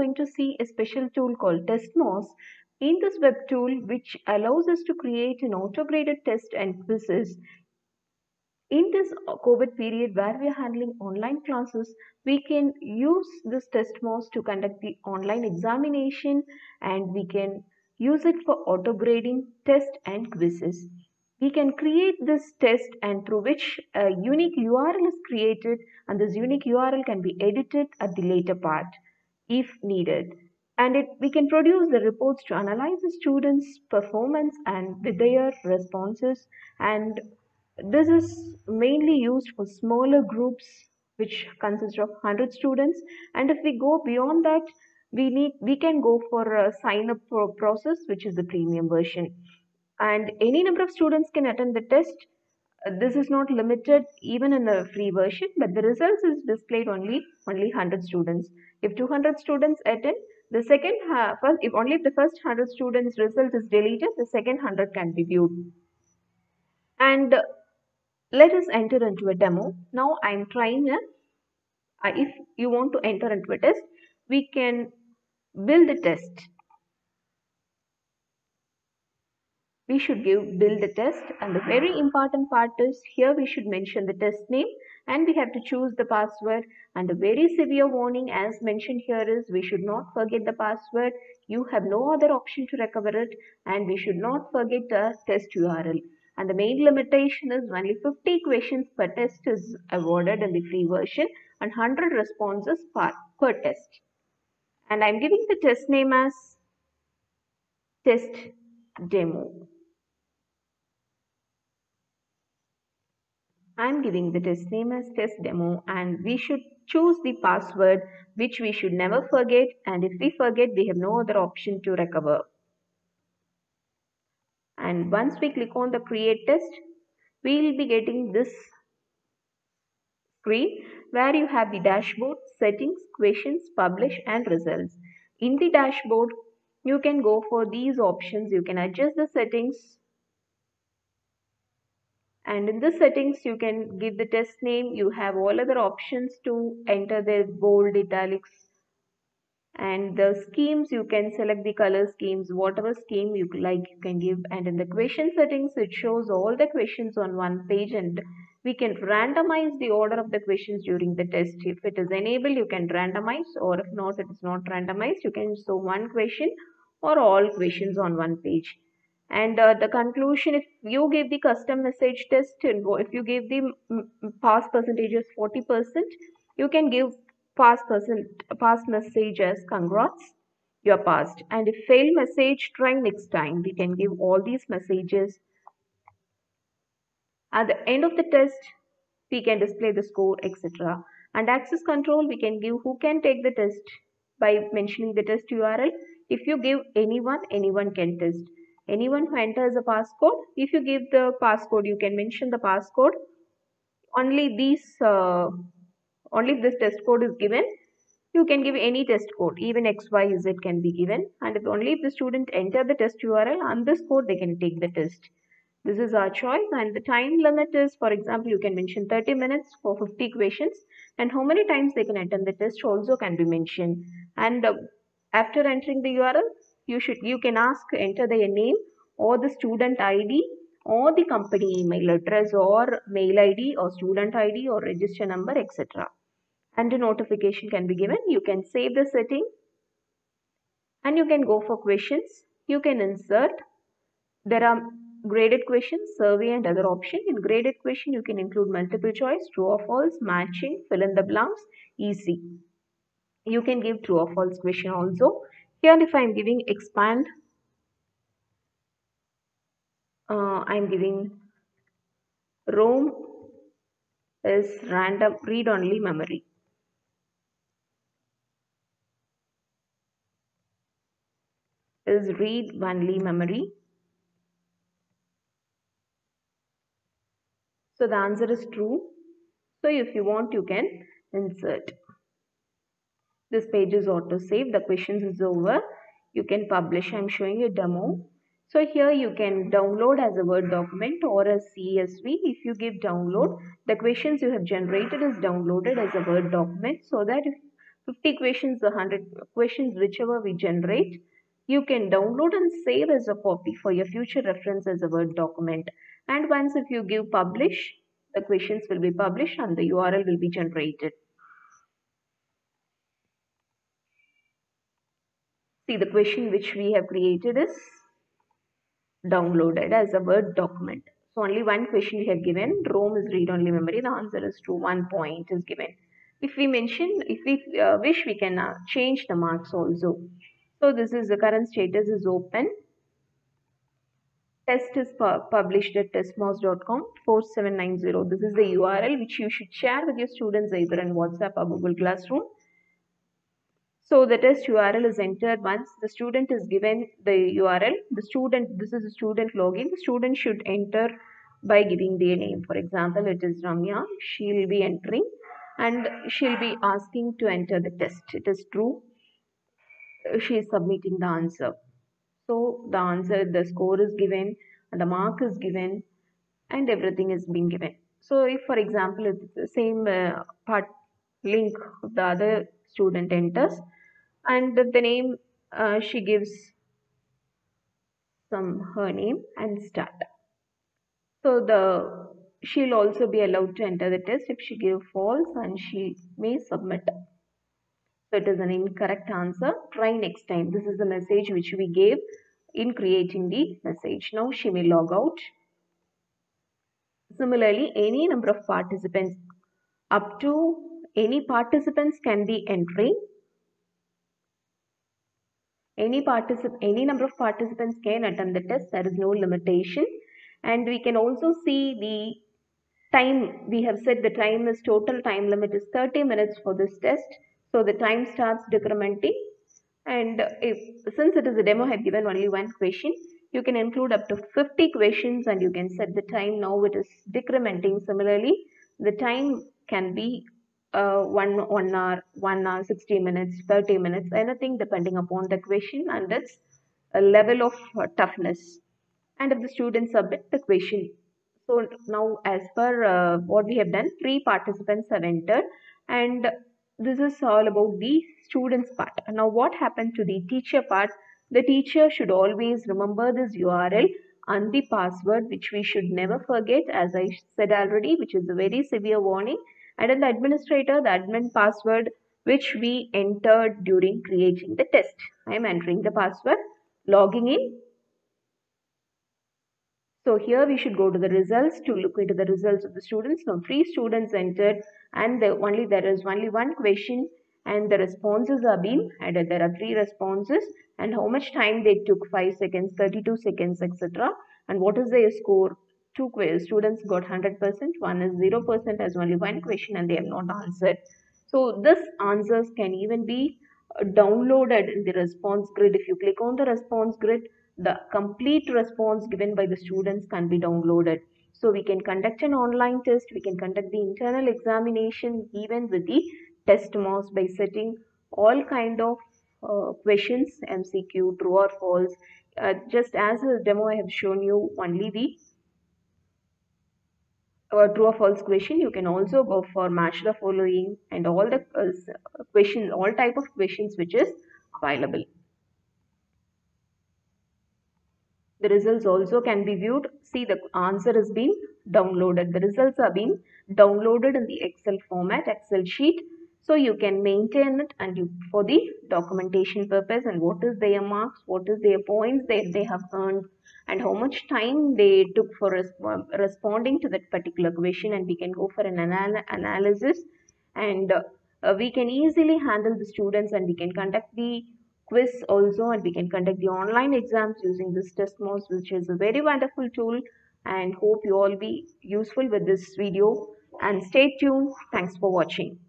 going to see a special tool called TestMouse. In this web tool, which allows us to create an auto-graded test and quizzes. In this COVID period where we are handling online classes, we can use this TestMouse to conduct the online examination, and we can use it for auto-grading test and quizzes. We can create this test, and through which a unique URL is created, and this unique URL can be edited at the later part if needed. And we can produce the reports to analyze the students' performance and with their responses. And this is mainly used for smaller groups which consist of 100 students. And if we go beyond that, we can go for a sign up process, which is the premium version. And any number of students can attend the test. This is not limited even in the free version, but the results is displayed only 100 students. If 200 students attend, the second first, if only if the first 100 students result is deleted, the second 100 can be viewed. And let us enter into a demo. Now I am trying if you want to enter into a test, we can build a test. We should build a test, and the very important part is here we should mention the test name, and we have to choose the password. And a very severe warning as mentioned here is we should not forget the password. You have no other option to recover it, and we should not forget the test URL. And the main limitation is only 50 questions per test is awarded in the free version and 100 responses per test. And I'm giving the test name as test demo. I'm giving the test name as test demo, and we should choose the password which we should never forget, and if we forget, we have no other option to recover. And once we click on the create test, we will be getting this screen where you have the dashboard, settings, questions, publish and results. In the dashboard, you can go for these options. You can adjust the settings, and in the settings you can give the test name. You have all other options to enter the bold, italics, and the schemes you can select the color schemes, whatever scheme you like you can give. And in the question settings, it shows all the questions on one page, and we can randomize the order of the questions during the test. If it is enabled, you can randomize, or if not, it is not randomized, you can show one question or all questions on one page. And the conclusion, if you give the custom message test, and if you give the pass percentage as 40%, you can give pass message as congrats, you are passed. And if fail message, try next time. We can give all these messages. At the end of the test, we can display the score, etc. And access control, we can give who can take the test by mentioning the test URL. If you give anyone can test. Anyone who enters a passcode, if you give the passcode, you can mention the passcode. Only if this test code is given, you can give any test code, even XYZ can be given. And only if the student enter the test URL on this code, they can take the test. This is our choice, and the time limit is, for example, you can mention 30 minutes for 50 questions, and how many times they can attend the test also can be mentioned. And after entering the URL, you can enter their name or the student ID or the company email address or mail ID or student ID or register number, etc. And a notification can be given. You can save the setting, and you can go for questions. You can insert. There are graded questions, survey and other options. In graded question, you can include multiple choice, true or false, matching, fill in the blanks, easy. You can give true or false question also. Here if I am giving expand, I am giving ROM is random read only memory. Is read only memory. So the answer is true. So if you want, you can insert. This page is auto save. The questions is over. You can publish. I'm showing a demo. So here you can download as a Word document or a CSV. If you give download, the questions you have generated is downloaded as a Word document, so that if 50 questions, the 100 questions, whichever we generate, you can download and save as a copy for your future reference as a Word document. And once if you give publish, the questions will be published and the URL will be generated. See, the question which we have created is downloaded as a Word document. So only one question we have given. ROM is read-only memory. The answer is true. 1 point is given. If we wish, we can change the marks also. So this is the current status is open. Test is published at testmouse.com 4790. This is the URL which you should share with your students either in WhatsApp or Google Classroom. So the test URL is entered. Once the student is given the URL, this is a student login. The student should enter by giving their name. For example, it is Ramya. She will be entering and she'll be asking to enter the test. It is true. She is submitting the answer. So the answer, the score is given, and the mark is given, and everything is being given. So if, for example, it's the same part link the other student enters, and the name she gives her name and start. So she'll also be allowed to enter the test if she gives false, and she may submit. So it is an incorrect answer. Try next time. This is the message which we gave in creating the message. Now she may log out. Similarly, any number of participants, up to any participants can be entering. Any number of participants can attend the test. There is no limitation. And we can also see the time. We have said the time is total time limit is 30 minutes for this test. So the time starts decrementing. And since it is a demo, I have given only one question. You can include up to 50 questions and you can set the time. Now it is decrementing. Similarly, the time can be 1 hour, 1 hour, 60 minutes, 30 minutes, anything depending upon the question and its level of toughness. And if the student submit the question. So now as per what we have done, 3 participants have entered, and this is all about the students part. Now what happened to the teacher part? The teacher should always remember this URL and the password, which we should never forget, as I said already, which is a very severe warning. And then the administrator, the admin password which we entered during creating the test. I am entering the password, logging in. So here we should go to the results to look into the results of the students. Now 3 students entered, and there is only one question, and the responses are being added. There are 3 responses, and how much time they took: 5 seconds, 32 seconds, etc. And what is their score? 2 students got 100%, one is 0% as only one question and they have not answered. So this answers can even be downloaded in the response grid. If you click on the response grid, the complete response given by the students can be downloaded. So we can conduct an online test, we can conduct the internal examination even with the test mouse by setting all kind of questions, MCQ, true or false. Just as a demo, I have shown you only the true or false question. You can also go for match the following and all the questions, all type of questions which is available. The results also can be viewed. See, the answer is being downloaded. The results are being downloaded in the Excel format, Excel sheet. So you can maintain it and for the documentation purpose, and what is their marks, what is their points that they have earned, and how much time they took for responding to that particular question. And we can go for an analysis, and we can easily handle the students, and we can conduct the quiz also, and we can conduct the online exams using this test mouse, which is a very wonderful tool. And hope you all be useful with this video, and stay tuned. Thanks for watching.